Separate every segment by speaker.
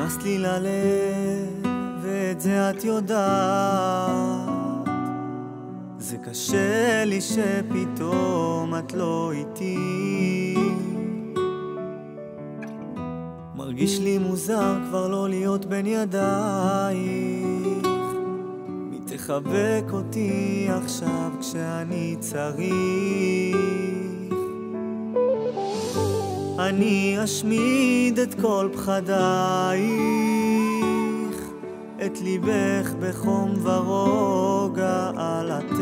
Speaker 1: נכנס לי ללב, ואת זה את יודעת. זה קשה לי שפתאום את לא איתי. מרגיש לי מוזר כבר לא להיות בין ידייך. מי תחבק אותי עכשיו כשאני צריך? אני אשמיד את כל פחדייך, את ליבך בחום ורוגע על הטף.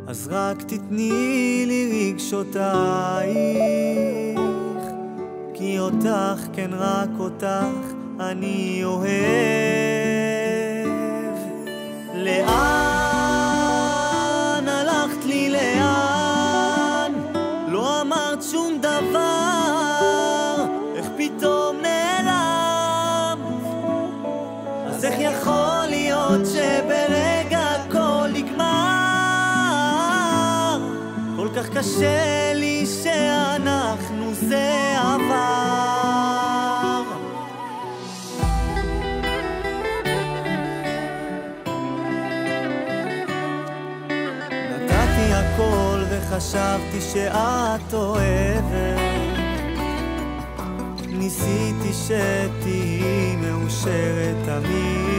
Speaker 1: אז רק תתני לי רגשותייך, כי אותך, כן רק אותך, אני אוהב. לאן הלכת לי לאן? לא אמרת שום דבר, איך פתאום נעלם? אז איך יכול להיות שברגע הכל נגמר? כל כך קשה לי שאנחנו זה עבר. נתתי הכל וחשבתי שאת אוהבת, ניסיתי שתהי מאושרת תמיד.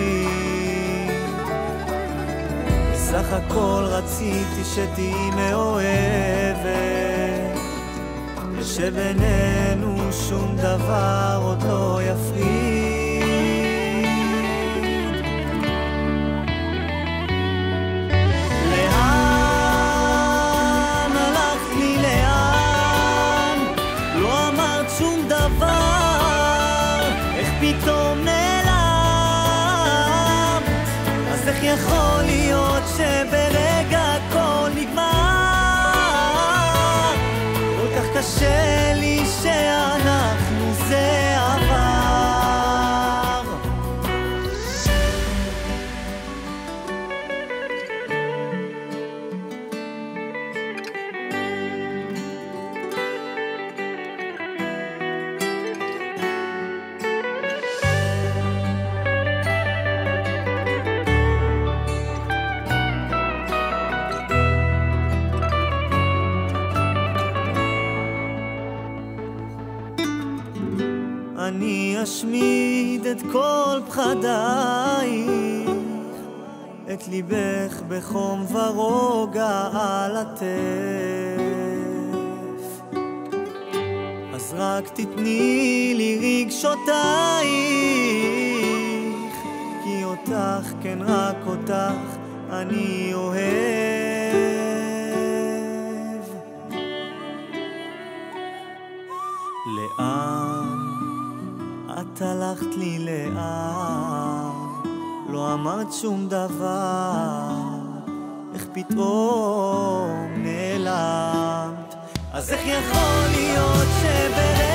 Speaker 1: בסך הכל רציתי שתהי מאוהבת, ושבינינו שום דבר עוד לא יפריד. לאן הלכת לי לאן? לא אמרת שום דבר, איך פתאום נעלמת? אז איך יכול להיות שברגע הכל נגמר? כל כך קשה לי שאנחנו זה עבר. אני אשמיד את כל פחדייך, את ליבך בחום ורוגע על הטף. אז רק תתני לי רגשותייך, כי אותך, כן רק אותך, אני אוהב. לאן את הלכת לי לאן? לא אמרת שום דבר, איך פתאום נעלמת? אז איך יכול להיות שברגע